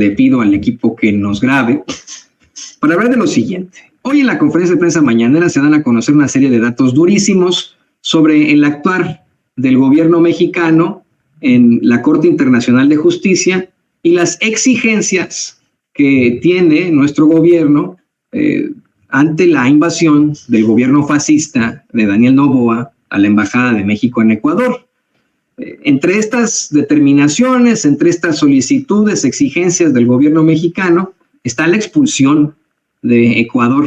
Le pido al equipo que nos grabe para hablar de lo siguiente. Hoy en la conferencia de prensa mañanera se dan a conocer una serie de datos durísimos sobre el actuar del gobierno mexicano en la Corte Internacional de Justicia y las exigencias que tiene nuestro gobierno ante la invasión del gobierno fascista de Daniel Noboa a la Embajada de México en Ecuador. Entre estas determinaciones, entre estas solicitudes, exigencias del gobierno mexicano, está la expulsión de Ecuador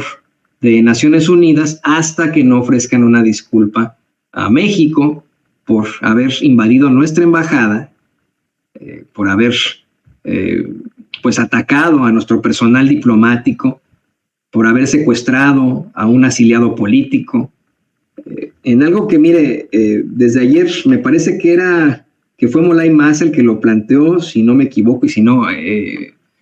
de Naciones Unidas hasta que no ofrezcan una disculpa a México por haber invadido nuestra embajada, por haber pues atacado a nuestro personal diplomático, por haber secuestrado a un exiliado político, en algo que, mire, desde ayer me parece que fue Molay Mas el que lo planteó, si no me equivoco, y si no,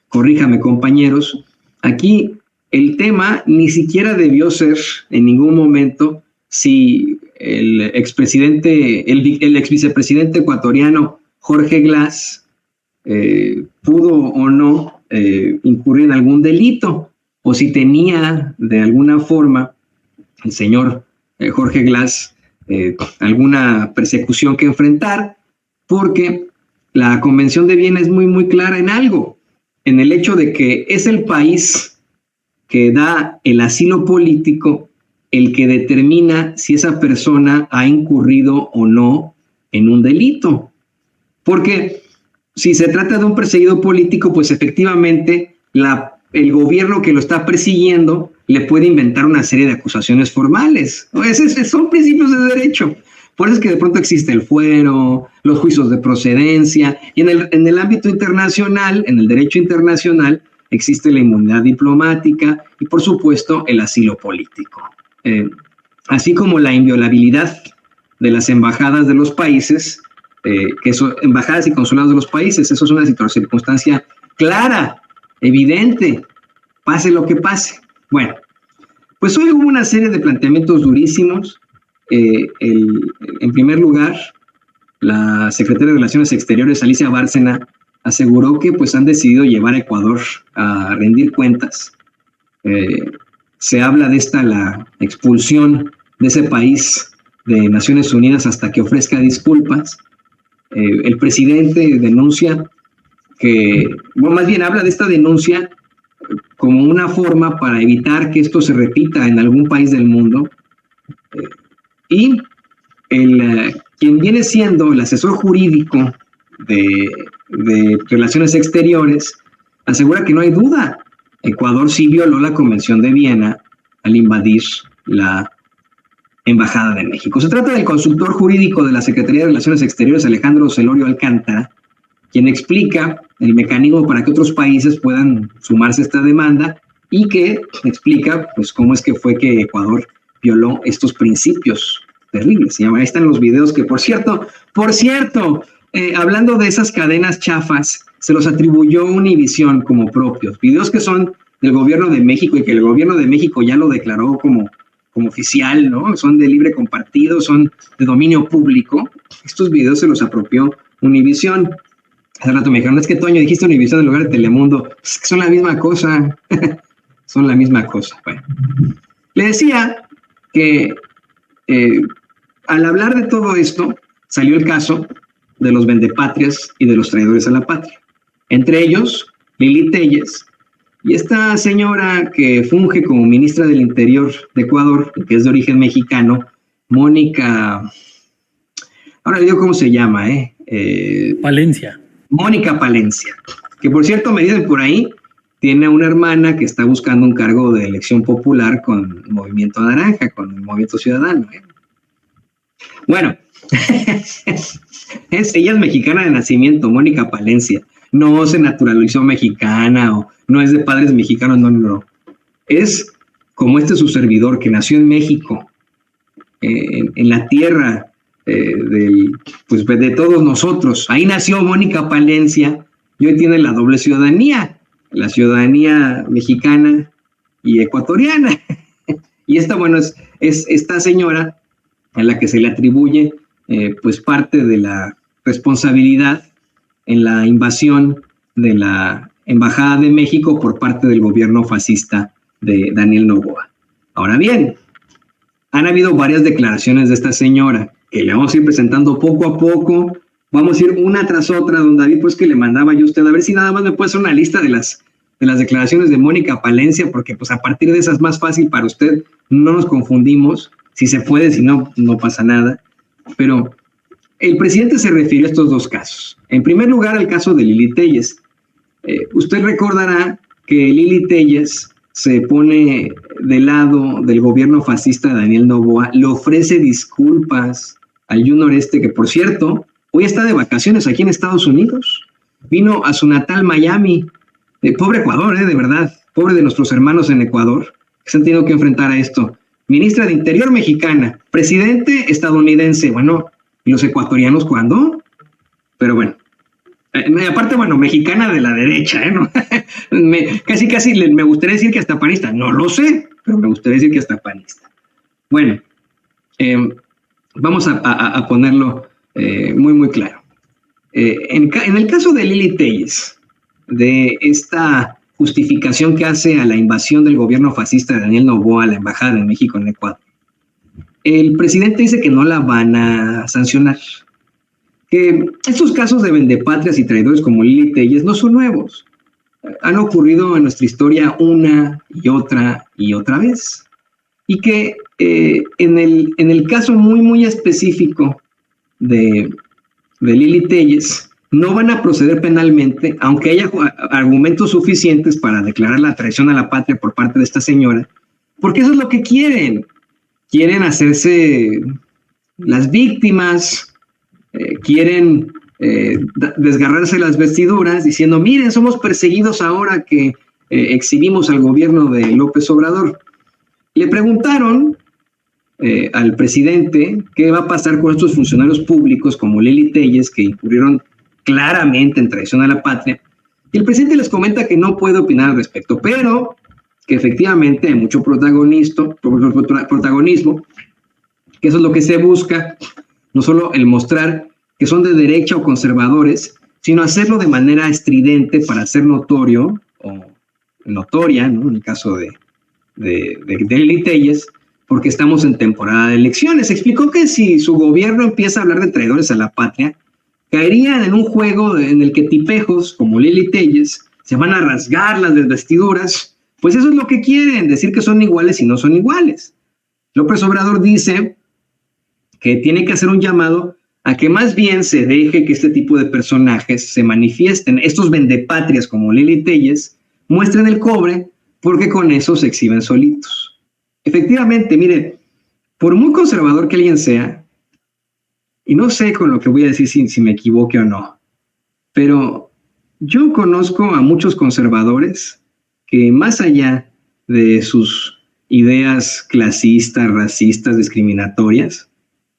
corríjame, compañeros. Aquí el tema ni siquiera debió ser en ningún momento si el expresidente, el exvicepresidente ecuatoriano Jorge Glass pudo o no incurrir en algún delito, o si tenía de alguna forma el señor Jorge Glass alguna persecución que enfrentar, porque la Convención de Viena es muy, muy clara en algo, en el hecho de que es el país que da el asilo político el que determina si esa persona ha incurrido o no en un delito. Porque si se trata de un perseguido político, pues efectivamente el gobierno que lo está persiguiendo le puede inventar una serie de acusaciones formales. Son principios de derecho. Por eso es que de pronto existe el fuero, los juicios de procedencia, y en el ámbito internacional, en el derecho internacional, existe la inmunidad diplomática y, por supuesto, el asilo político. Así como la inviolabilidad de las embajadas de los países, embajadas y consulados de los países, eso es una circunstancia clara, evidente, pase lo que pase. Bueno, pues hoy hubo una serie de planteamientos durísimos. En primer lugar, la secretaria de Relaciones Exteriores, Alicia Bárcena, aseguró que pues han decidido llevar a Ecuador a rendir cuentas. Se habla de la expulsión de ese país de Naciones Unidas hasta que ofrezca disculpas. El presidente denuncia más bien habla de esta denuncia como una forma para evitar que esto se repita en algún país del mundo. Y quien viene siendo el asesor jurídico de Relaciones Exteriores asegura que no hay duda. Ecuador sí violó la Convención de Viena al invadir la Embajada de México. Se trata del consultor jurídico de la Secretaría de Relaciones Exteriores, Alejandro Celorio Alcántara, quien explica el mecanismo para que otros países puedan sumarse a esta demanda y que explica pues cómo es que fue que Ecuador violó estos principios terribles. Y ahí están los videos que, por cierto, hablando de esas cadenas chafas, se los atribuyó Univisión como propios. Videos que son del gobierno de México y que el gobierno de México ya lo declaró como oficial, ¿no? Son de libre compartido, son de dominio público. Estos videos se los apropió Univisión. Hace rato me dijeron, es que Toño, dijiste Univisión en lugar de Telemundo. Es que son la misma cosa. Son la misma cosa. Bueno, le decía que al hablar de todo esto, salió el caso de los vendepatrias y de los traidores a la patria. Entre ellos, Lili Téllez y esta señora que funge como ministra del Interior de Ecuador, que es de origen mexicano, Mónica, ahora le digo cómo se llama, Palencia. Mónica Palencia, que por cierto me dicen por ahí, tiene una hermana que está buscando un cargo de elección popular con el Movimiento Naranja, con el Movimiento Ciudadano. Bueno, ella es mexicana de nacimiento, Mónica Palencia. No se naturalizó mexicana o no es de padres mexicanos, no. Es como su servidor que nació en México, en la tierra de todos nosotros. Ahí nació Mónica Palencia y hoy tiene la doble ciudadanía, la ciudadanía mexicana y ecuatoriana. Y esta es esta señora a la que se le atribuye pues parte de la responsabilidad en la invasión de la Embajada de México por parte del gobierno fascista de Daniel Noboa. Ahora bien, han habido varias declaraciones de esta señora que le vamos a ir presentando poco a poco. Vamos a ir una tras otra, don David, pues que le mandaba yo a usted, a ver si nada más me puede hacer una lista de las declaraciones de Mónica Palencia, porque pues a partir de esas es más fácil para usted, no nos confundimos, si se puede, si no, no pasa nada. Pero el presidente se refirió a estos dos casos. En primer lugar, al caso de Lili Téllez. Usted recordará que Lili Téllez se pone del lado del gobierno fascista de Daniel Noboa, le ofrece disculpas al Yu Noreste, que por cierto, hoy está de vacaciones aquí en Estados Unidos. Vino a su natal Miami. Pobre Ecuador, de verdad. Pobre de nuestros hermanos en Ecuador, que se han tenido que enfrentar a esto. Ministra de Interior mexicana, presidente estadounidense. Bueno, ¿y los ecuatorianos cuándo? Pero bueno. Aparte, bueno, mexicana de la derecha, ¿no? Casi me gustaría decir que hasta panista. No lo sé, pero me gustaría decir que hasta panista. Bueno, vamos a ponerlo muy claro. En el caso de Lili Téllez, de esta justificación que hace a la invasión del gobierno fascista de Daniel Noboa a la Embajada de México en Ecuador, el presidente dice que no la van a sancionar. Que estos casos de vendepatrias y traidores como Lili Téllez no son nuevos. Han ocurrido en nuestra historia una y otra vez. Y que en el caso muy específico de Lili Téllez, no van a proceder penalmente, aunque haya argumentos suficientes para declarar la traición a la patria por parte de esta señora, porque eso es lo que quieren. Quieren hacerse las víctimas, quieren desgarrarse las vestiduras diciendo, miren, somos perseguidos ahora que exhibimos al gobierno de López Obrador. Le preguntaron al presidente qué va a pasar con estos funcionarios públicos como Lili Téllez, que incurrieron claramente en traición a la patria, y el presidente les comenta que no puede opinar al respecto, pero que efectivamente hay mucho protagonismo, que eso es lo que se busca, no solo el mostrar que son de derecha o conservadores, sino hacerlo de manera estridente para hacer notorio o notoria, ¿no? En el caso de Lili Téllez, porque estamos en temporada de elecciones. Explicó que si su gobierno empieza a hablar de traidores a la patria, caerían en un juego en el que tipejos como Lili Téllez se van a rasgar las vestiduras. Pues eso es lo que quieren, decir que son iguales y no son iguales. López Obrador dice que tiene que hacer un llamado a que más bien se deje que este tipo de personajes se manifiesten. Estos vendepatrias como Lili Téllez muestren el cobre, porque con eso se exhiben solitos. Efectivamente, mire, por muy conservador que alguien sea, y no sé con lo que voy a decir si me equivoque o no, pero yo conozco a muchos conservadores que más allá de sus ideas clasistas, racistas, discriminatorias,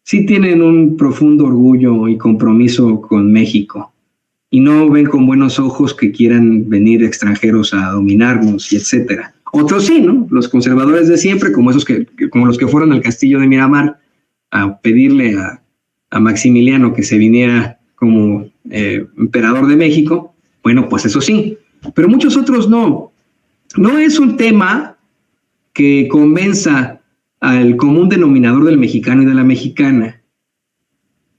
sí tienen un profundo orgullo y compromiso con México y no ven con buenos ojos que quieran venir extranjeros a dominarnos y etcétera. Otros sí, ¿no? Los conservadores de siempre, como los que fueron al castillo de Miramar a pedirle a Maximiliano que se viniera como emperador de México, bueno, pues eso sí, pero muchos otros no. No es un tema que convenza al común denominador del mexicano y de la mexicana.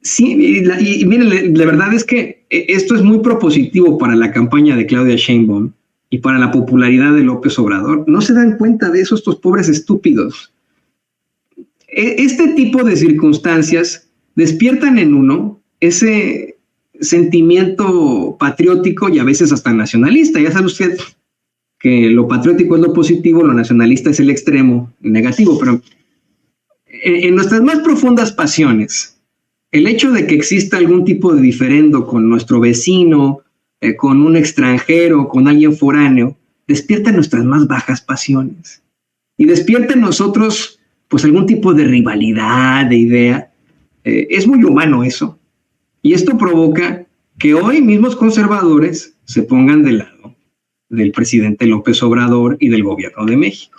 Sí, y miren, la verdad es que esto es muy propositivo para la campaña de Claudia Sheinbaum y para la popularidad de López Obrador. No se dan cuenta de eso estos pobres estúpidos. Este tipo de circunstancias despiertan en uno ese sentimiento patriótico y a veces hasta nacionalista. Ya sabe usted que lo patriótico es lo positivo, lo nacionalista es el extremo negativo, pero en nuestras más profundas pasiones, el hecho de que exista algún tipo de diferendo con nuestro vecino, con un extranjero, con alguien foráneo, despierta nuestras más bajas pasiones y despierta en nosotros pues algún tipo de rivalidad, de idea. Es muy humano eso, y esto provoca que hoy mismos conservadores se pongan del lado del presidente López Obrador y del gobierno de México.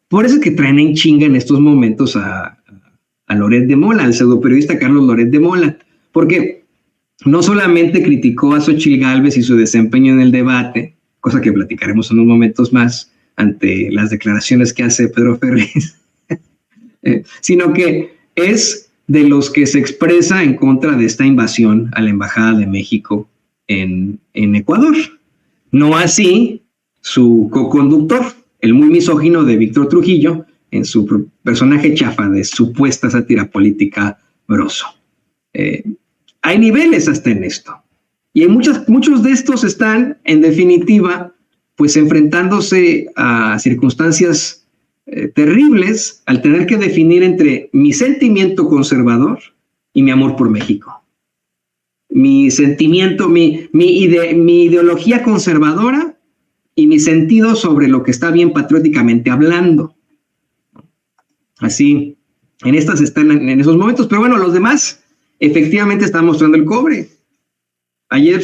Por eso es que traen en chinga en estos momentos a Loret de Mola, al pseudoperiodista Carlos Loret de Mola, porque no solamente criticó a Xochitl Gálvez y su desempeño en el debate cosa que platicaremos en unos momentos más ante las declaraciones que hace Pedro Ferriz, sino que es de los que se expresa en contra de esta invasión a la Embajada de México en Ecuador. No así su coconductor, el muy misógino de Víctor Trujillo, en su personaje chafa de supuesta sátira política Broso. Hay niveles hasta en esto. Y hay muchos de estos están, en definitiva, pues enfrentándose a circunstancias terribles al tener que definir entre mi sentimiento conservador y mi amor por México. Mi sentimiento, mi ideología conservadora y mi sentido sobre lo que está bien patrióticamente hablando. Así, en estas están en esos momentos, pero bueno, los demás efectivamente están mostrando el cobre. Ayer,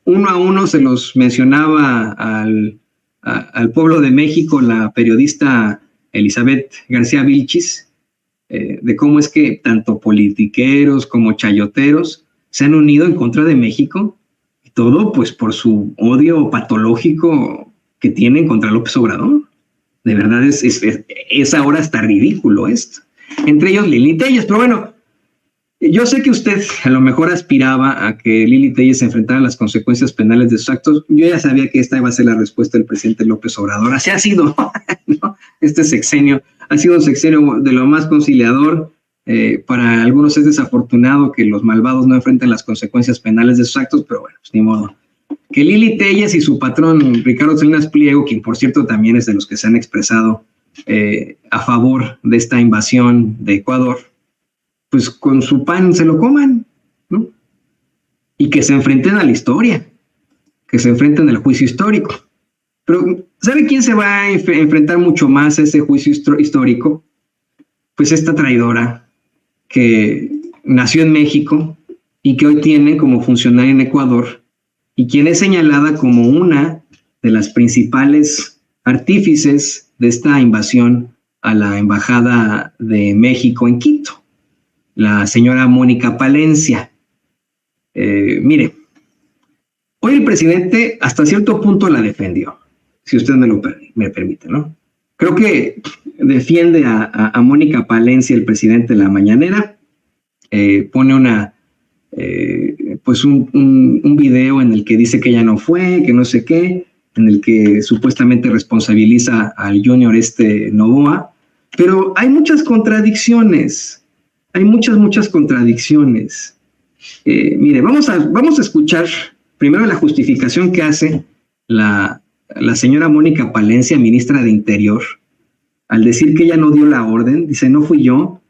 uno a uno, se los mencionaba al pueblo de México la periodista Elizabeth García Vilchis, de cómo es que tanto politiqueros como chayoteros se han unido en contra de México, y todo pues por su odio patológico que tienen contra López Obrador. De verdad es ahora hasta ridículo esto. Entre ellos Lili Téllez, pero bueno, yo sé que usted a lo mejor aspiraba a que Lili Téllez se enfrentara a las consecuencias penales de sus actos. Yo ya sabía que esta iba a ser la respuesta del presidente López Obrador. Así ha sido, ¿no? Este sexenio ha sido un sexenio de lo más conciliador. Para algunos es desafortunado que los malvados no enfrenten las consecuencias penales de sus actos, pero bueno, pues ni modo. Que Lili Téllez y su patrón Ricardo Salinas Pliego, quien por cierto también es de los que se han expresado a favor de esta invasión de Ecuador, pues con su pan se lo coman, ¿no? Y que se enfrenten a la historia, que se enfrenten al juicio histórico. Pero ¿sabe quién se va a enfrentar mucho más a ese juicio histórico? Pues esta traidora que nació en México y que hoy tiene como funcionaria en Ecuador, y quien es señalada como una de las principales artífices de esta invasión a la Embajada de México en Quito, la señora Mónica Palencia. Mire, hoy el presidente hasta cierto punto la defendió, si usted me permite, ¿no? Creo que defiende a Mónica Palencia, el presidente, de la mañanera, pone pues un video en el que dice que ella no fue, que no sé qué, en el que supuestamente responsabiliza al Junior Novoa, pero hay muchas contradicciones, muchas contradicciones. Mire, vamos a escuchar primero la justificación que hace la señora Mónica Palencia, ministra de Interior, al decir que ella no dio la orden. Dice, no fui yo,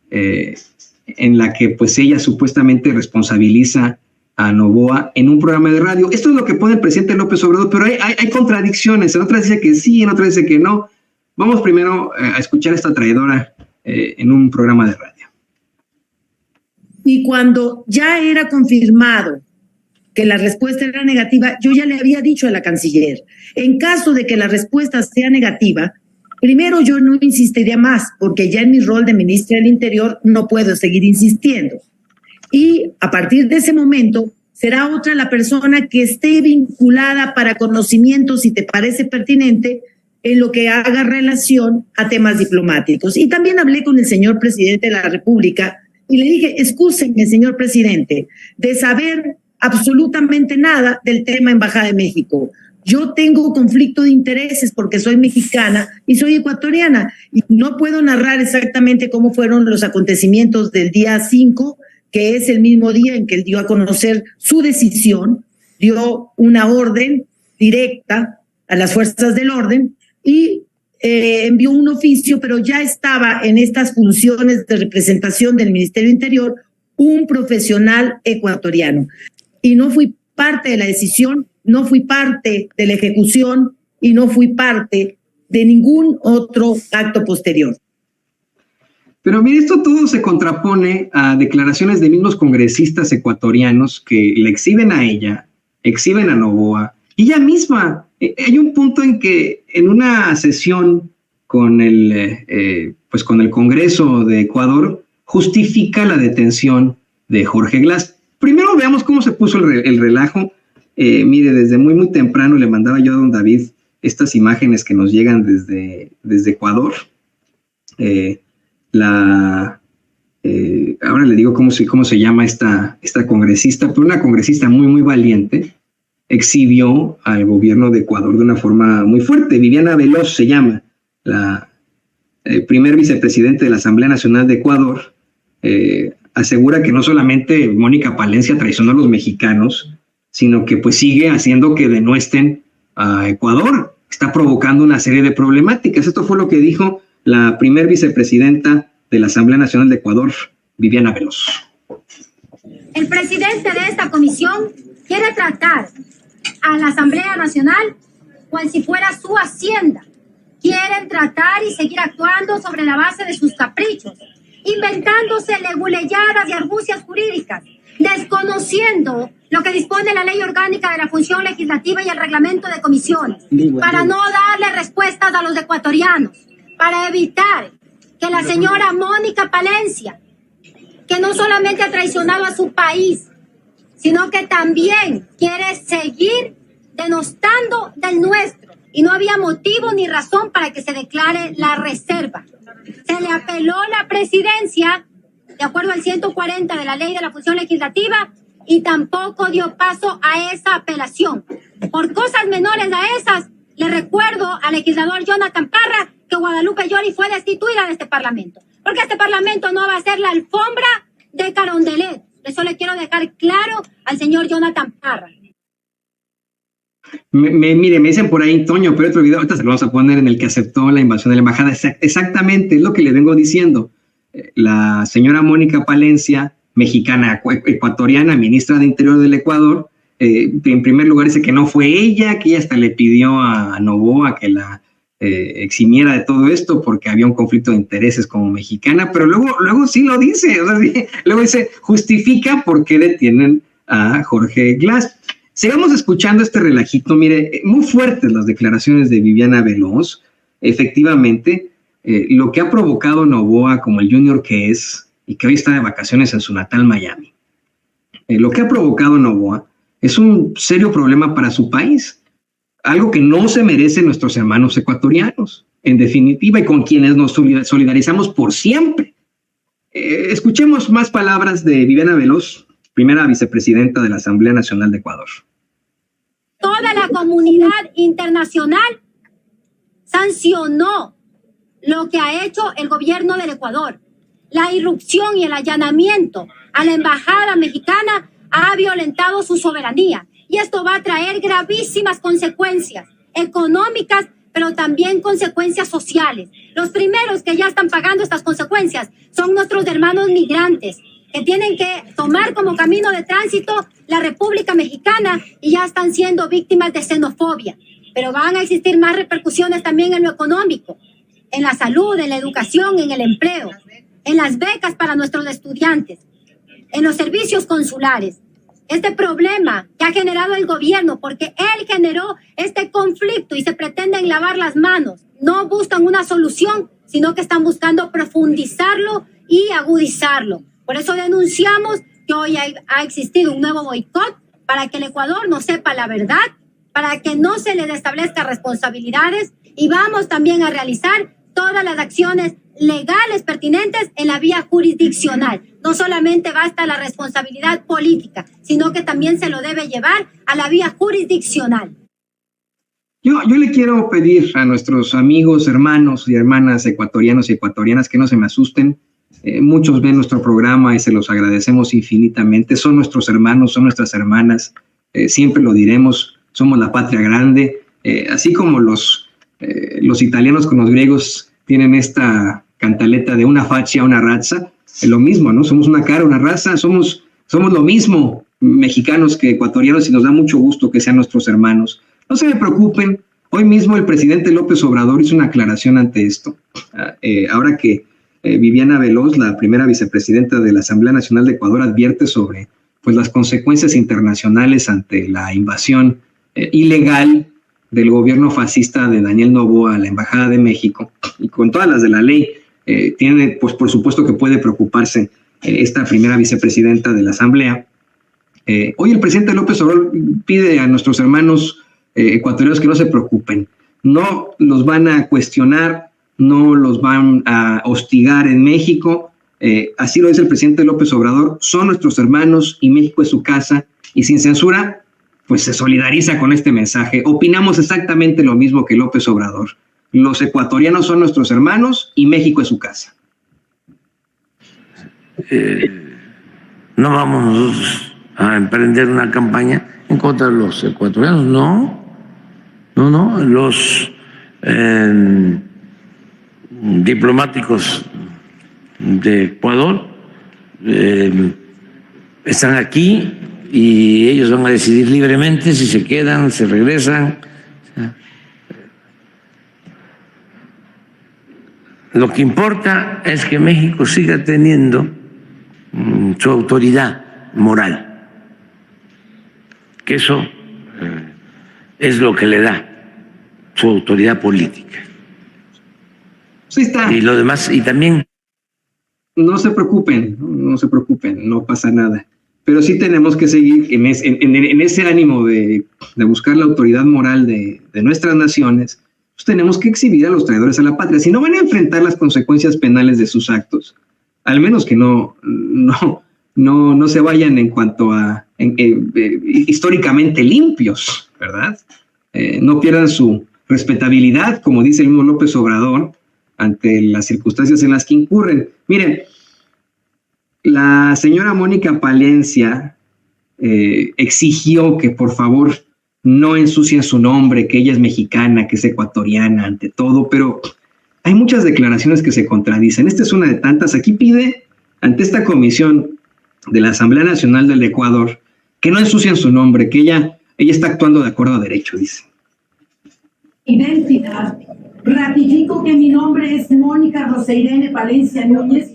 en la que pues ella supuestamente responsabiliza a Novoa en un programa de radio. Esto es lo que pone el presidente López Obrador, pero hay contradicciones. En otras dice que sí, en otras dice que no. Vamos primero a escuchar a esta traidora en un programa de radio. Y cuando ya era confirmado que la respuesta era negativa, yo ya le había dicho a la canciller, en caso de que la respuesta sea negativa, primero yo no insistiría más, porque ya en mi rol de ministra del Interior no puedo seguir insistiendo. Y a partir de ese momento será otra la persona que esté vinculada para conocimiento, si te parece pertinente, en lo que haga relación a temas diplomáticos. Y también hablé con el señor presidente de la República y le dije, excúsenme, señor presidente, de saber absolutamente nada del tema Embajada de México. Yo tengo conflicto de intereses porque soy mexicana y soy ecuatoriana y no puedo narrar exactamente cómo fueron los acontecimientos del día 5, que es el mismo día en que él dio a conocer su decisión, dio una orden directa a las fuerzas del orden y envió un oficio, pero ya estaba en estas funciones de representación del Ministerio Interior un profesional ecuatoriano. Y no fui parte de la decisión, no fui parte de la ejecución y no fui parte de ningún otro acto posterior. Pero mire, esto todo se contrapone a declaraciones de mismos congresistas ecuatorianos que le exhiben a ella, exhiben a Novoa, y ella misma. Hay un punto en que en una sesión con el Congreso de Ecuador justifica la detención de Jorge Glass. Primero veamos cómo se puso el relajo. Mire, desde muy temprano le mandaba yo a don David estas imágenes que nos llegan desde Ecuador. Ahora le digo cómo se llama esta congresista, pero una congresista muy valiente, exhibió al gobierno de Ecuador de una forma muy fuerte. Viviana Veloz se llama, la primer vicepresidente de la Asamblea Nacional de Ecuador, asegura que no solamente Mónica Palencia traicionó a los mexicanos, sino que pues sigue haciendo que denuesten a Ecuador. Está provocando una serie de problemáticas. Esto fue lo que dijo la primer vicepresidenta de la Asamblea Nacional de Ecuador, Viviana Veloz. El presidente de esta comisión quiere tratar a la Asamblea Nacional cual si fuera su hacienda. Quieren tratar y seguir actuando sobre la base de sus caprichos, inventándose leguleyadas y argucias jurídicas, desconociendo lo que dispone la ley orgánica de la función legislativa y el reglamento de comisiones, para no darle respuestas a los ecuatorianos, para evitar que la señora Mónica Palencia, que no solamente ha traicionado a su país, sino que también quiere seguir denostando del nuestro, y no había motivo ni razón para que se declare la reserva. Se le apeló la presidencia, de acuerdo al 140 de la ley de la función legislativa, y tampoco dio paso a esa apelación. Por cosas menores a esas, le recuerdo al legislador Jonathan Parra que Guadalupe Llori fue destituida de este Parlamento, porque este Parlamento no va a ser la alfombra de Carondelet. Eso le quiero dejar claro al señor Jonathan Parra. Mire, me dicen por ahí, Toño, pero otro video, ahorita se lo vamos a poner, en el que aceptó la invasión de la embajada. Exactamente, es lo que le vengo diciendo. La señora Mónica Palencia, mexicana, ecuatoriana, ministra de Interior del Ecuador, en primer lugar dice que no fue ella, que ella hasta le pidió a Noboa que la eximiera de todo esto porque había un conflicto de intereses como mexicana, pero luego sí lo dice, o sea, sí, luego dice, justifica por qué detienen a Jorge Glass. Sigamos escuchando este relajito. Mire, muy fuertes las declaraciones de Viviana Veloz. Efectivamente, lo que ha provocado Noboa, como el junior que es, y que hoy está de vacaciones en su natal Miami, lo que ha provocado Noboa es un serio problema para su país, algo que no se merecen nuestros hermanos ecuatorianos, en definitiva, y con quienes nos solidarizamos por siempre. Escuchemos más palabras de Viviana Veloz, primera vicepresidenta de la Asamblea Nacional de Ecuador. Toda la comunidad internacional sancionó lo que ha hecho el gobierno del Ecuador. La irrupción y el allanamiento a la embajada mexicana ha violentado su soberanía, y esto va a traer gravísimas consecuencias económicas, pero también consecuencias sociales. Los primeros que ya están pagando estas consecuencias son nuestros hermanos migrantes, que tienen que tomar como camino de tránsito la República Mexicana y ya están siendo víctimas de xenofobia. Pero van a existir más repercusiones también en lo económico, en la salud, en la educación, en el empleo, en las becas para nuestros estudiantes, en los servicios consulares. Este problema que ha generado el gobierno, porque él generó este conflicto y se pretenden lavar las manos, no buscan una solución, sino que están buscando profundizarlo y agudizarlo. Por eso denunciamos que hoy ha existido un nuevo boicot para que el Ecuador no sepa la verdad, para que no se le establezca responsabilidades, y vamos también a realizar todas las acciones legales pertinentes en la vía jurisdiccional. No solamente basta la responsabilidad política, sino que también se lo debe llevar a la vía jurisdiccional. Yo le quiero pedir a nuestros amigos, hermanos y hermanas ecuatorianos y ecuatorianas que no se me asusten. Muchos ven nuestro programa y se los agradecemos infinitamente. Son nuestros hermanos, son nuestras hermanas. Siempre lo diremos, somos la patria grande. Así como los italianos con los griegos tienen esta cantaleta de una faccia, una razza, es lo mismo, ¿no? Somos una cara, una raza, somos lo mismo mexicanos que ecuatorianos, y nos da mucho gusto que sean nuestros hermanos. No se me preocupen, hoy mismo el presidente López Obrador hizo una aclaración ante esto. Ahora que Viviana Veloz, la primera vicepresidenta de la Asamblea Nacional de Ecuador, advierte sobre pues, las consecuencias internacionales ante la invasión ilegal del gobierno fascista de Daniel Noboa a la Embajada de México, y con todas las de la ley, tiene, pues por supuesto que puede preocuparse esta primera vicepresidenta de la Asamblea. Hoy el presidente López Obrador pide a nuestros hermanos ecuatorianos que no se preocupen, no los van a cuestionar, no los van a hostigar en México, así lo dice el presidente López Obrador, son nuestros hermanos y México es su casa, y sin censura, pues se solidariza con este mensaje. Opinamos exactamente lo mismo que López Obrador. Los ecuatorianos son nuestros hermanos y México es su casa. No vamos nosotros a emprender una campaña en contra de los ecuatorianos, no, los diplomáticos de Ecuador están aquí y ellos van a decidir libremente si se quedan, se regresan. Lo que importa es que México siga teniendo su autoridad moral, que eso es lo que le da su autoridad política. Sí está. Y lo demás, y también... No se preocupen, no pasa nada. Pero sí tenemos que seguir en ese ánimo de buscar la autoridad moral de nuestras naciones. Pues tenemos que exhibir a los traidores a la patria. Si no van a enfrentar las consecuencias penales de sus actos, al menos que no se vayan en cuanto a históricamente limpios, ¿verdad? No pierdan su respetabilidad, como dice el mismo López Obrador, ante las circunstancias en las que incurren. Miren, la señora Mónica Palencia exigió que por favor no ensucien su nombre, que ella es mexicana, que es ecuatoriana, ante todo, pero hay muchas declaraciones que se contradicen. Esta es una de tantas. Aquí pide, ante esta comisión de la Asamblea Nacional del Ecuador, que no ensucien su nombre, que ella está actuando de acuerdo a derecho, dice. Identidad. Ratifico que mi nombre es Mónica Roseirene Palencia Núñez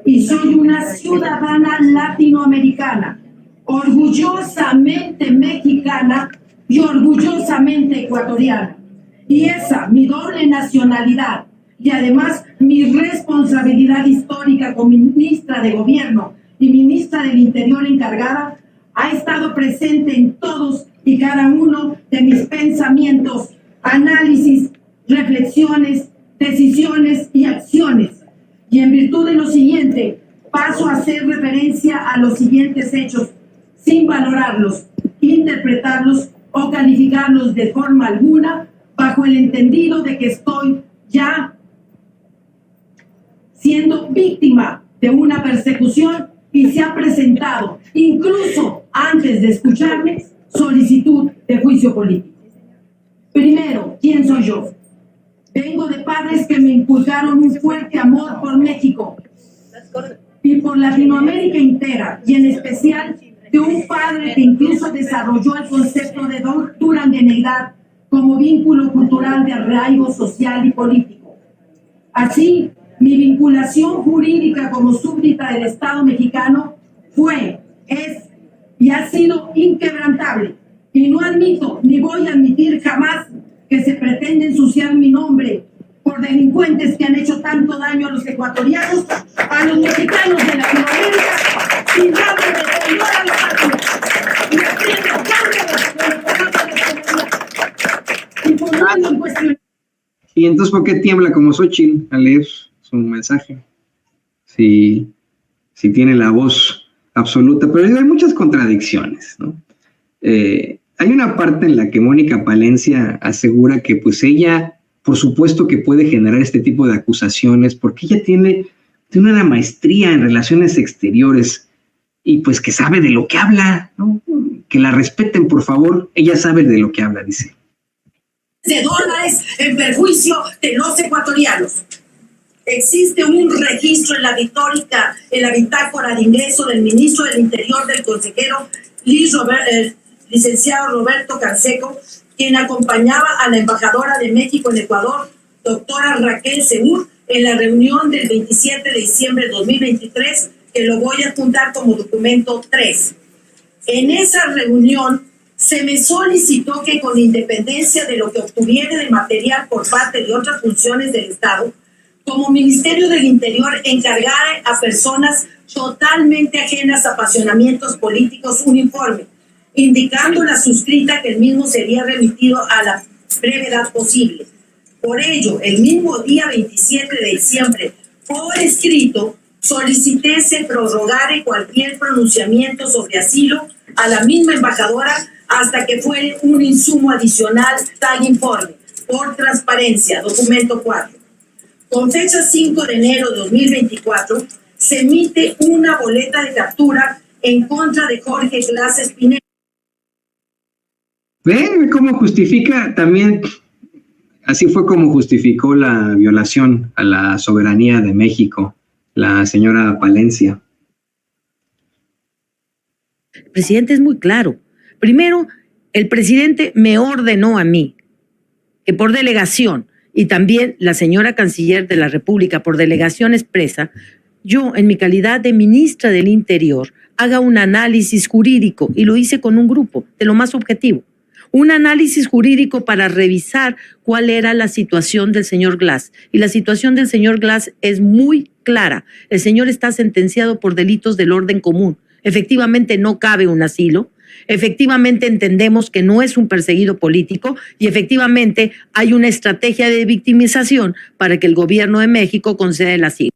y soy una ciudadana latinoamericana, orgullosamente mexicana y orgullosamente ecuatoriana. Y esa, mi doble nacionalidad y además mi responsabilidad histórica como ministra de Gobierno y ministra del Interior encargada, ha estado presente en todos y cada uno de mis pensamientos, análisis, reflexiones, decisiones y acciones. Y en virtud de lo siguiente, paso a hacer referencia a los siguientes hechos, sin valorarlos, interpretarlos o calificarlos de forma alguna, bajo el entendido de que estoy ya siendo víctima de una persecución y se ha presentado, incluso antes de escucharme, solicitud de juicio político. Primero, ¿quién soy yo? Vengo de padres que me inculcaron un fuerte amor por México y por Latinoamérica entera, y en especial de un padre que incluso desarrolló el concepto de durangueneidad como vínculo cultural de arraigo social y político. Así, mi vinculación jurídica como súbdita del Estado mexicano fue, es y ha sido inquebrantable, y no admito ni voy a admitir jamás que se pretende ensuciar mi nombre por delincuentes que han hecho tanto daño a los ecuatorianos, a los mexicanos de Latinoamérica, sin darle defender a la patria, y haciendo cargo de y poniendo en cuestión. Y entonces, ¿por qué tiembla como Xochitl al leer su mensaje? Si tiene la voz absoluta, pero hay muchas contradicciones, ¿no? Hay una parte en la que Mónica Palencia asegura que pues ella, por supuesto que puede generar este tipo de acusaciones, porque ella tiene una maestría en relaciones exteriores y pues que sabe de lo que habla, ¿no? Que la respeten, por favor. Ella sabe de lo que habla, dice. De dólares en perjuicio de los ecuatorianos. Existe un registro en la bitácora de ingreso del ministro del Interior, del consejero licenciado Roberto Canseco, quien acompañaba a la embajadora de México en Ecuador, doctora Raquel Seur, en la reunión del 27 de diciembre de 2023, que lo voy a apuntar como documento 3. En esa reunión se me solicitó que, con independencia de lo que obtuviera de material por parte de otras funciones del Estado, como Ministerio del Interior encargara a personas totalmente ajenas a apasionamientos políticos, un informe, indicando la suscrita que el mismo sería remitido a la brevedad posible. Por ello, el mismo día 27 de diciembre, por escrito, solicité se prorrogara cualquier pronunciamiento sobre asilo a la misma embajadora hasta que fuere un insumo adicional tal informe, por transparencia, documento 4. Con fecha 5 de enero de 2024, se emite una boleta de captura en contra de Jorge Glass Espinel. ¿Ven cómo justifica también? Así fue como justificó la violación a la soberanía de México la señora Palencia. El presidente es muy claro. Primero, el presidente me ordenó a mí que por delegación, y también la señora canciller de la República por delegación expresa, yo en mi calidad de ministra del Interior haga un análisis jurídico, y lo hice con un grupo de lo más objetivo. Un análisis jurídico para revisar cuál era la situación del señor Glass. Y la situación del señor Glass es muy clara. El señor está sentenciado por delitos del orden común. Efectivamente no cabe un asilo. Efectivamente entendemos que no es un perseguido político y efectivamente hay una estrategia de victimización para que el gobierno de México conceda el asilo.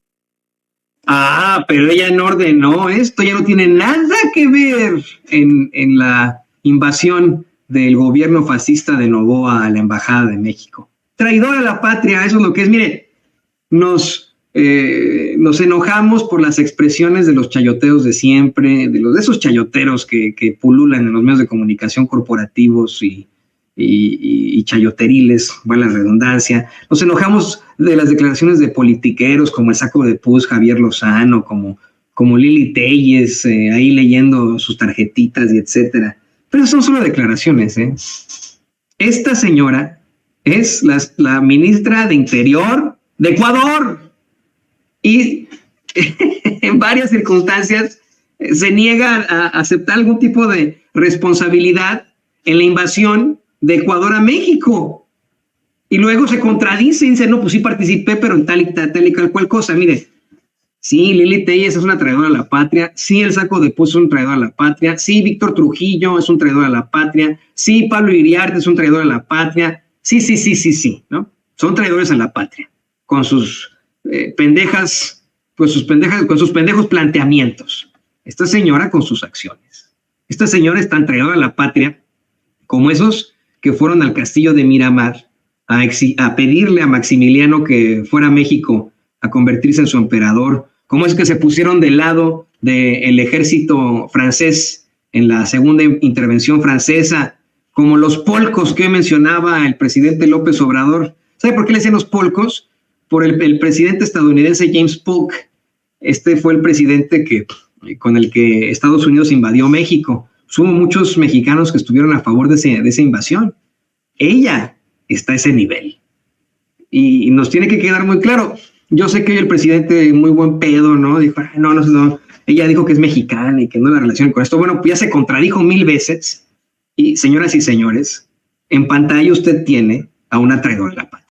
Ah, pero ella no ordenó esto, ya no tiene nada que ver en la invasión del gobierno fascista de Noboa a la Embajada de México. Traidor a la patria, eso es lo que es. Mire, nos enojamos por las expresiones de los chayoteos de siempre, de esos chayoteros que pululan en los medios de comunicación corporativos y chayoteriles, vale la redundancia. Nos enojamos de las declaraciones de politiqueros como el Saco de Pus, Javier Lozano, como Lili Telles, ahí leyendo sus tarjetitas y etcétera. Pero son solo declaraciones, ¿eh? Esta señora es la ministra de Interior de Ecuador y en varias circunstancias se niega a aceptar algún tipo de responsabilidad en la invasión de Ecuador a México. Y luego se contradice y dice, no, pues sí participé, pero en tal y cual cosa. Mire, sí, Lili Telles es una traidora a la patria, sí, el Saco de Pus es un traidor a la patria, sí, Víctor Trujillo es un traidor a la patria, sí, Pablo Iriarte es un traidor a la patria, sí, ¿no? Son traidores a la patria, con sus pendejos planteamientos. Esta señora con sus acciones. Esta señora es tan traidora a la patria como esos que fueron al castillo de Miramar a pedirle a Maximiliano que fuera a México a convertirse en su emperador, como es que se pusieron del lado del ejército francés en la segunda intervención francesa, como los polcos que mencionaba el presidente López Obrador. ¿Sabe por qué le decían los polcos? Por el presidente estadounidense James Polk. Este fue el presidente con el que Estados Unidos invadió México. Hubo muchos mexicanos que estuvieron a favor de esa invasión. Ella está a ese nivel. Y nos tiene que quedar muy claro. Yo sé que el presidente, muy buen pedo, ¿no? Dijo, no. Ella dijo que es mexicana y que no la relaciona con esto. Bueno, pues ya se contradijo 1000 veces. Y señoras y señores, en pantalla usted tiene a una traidora de la patria.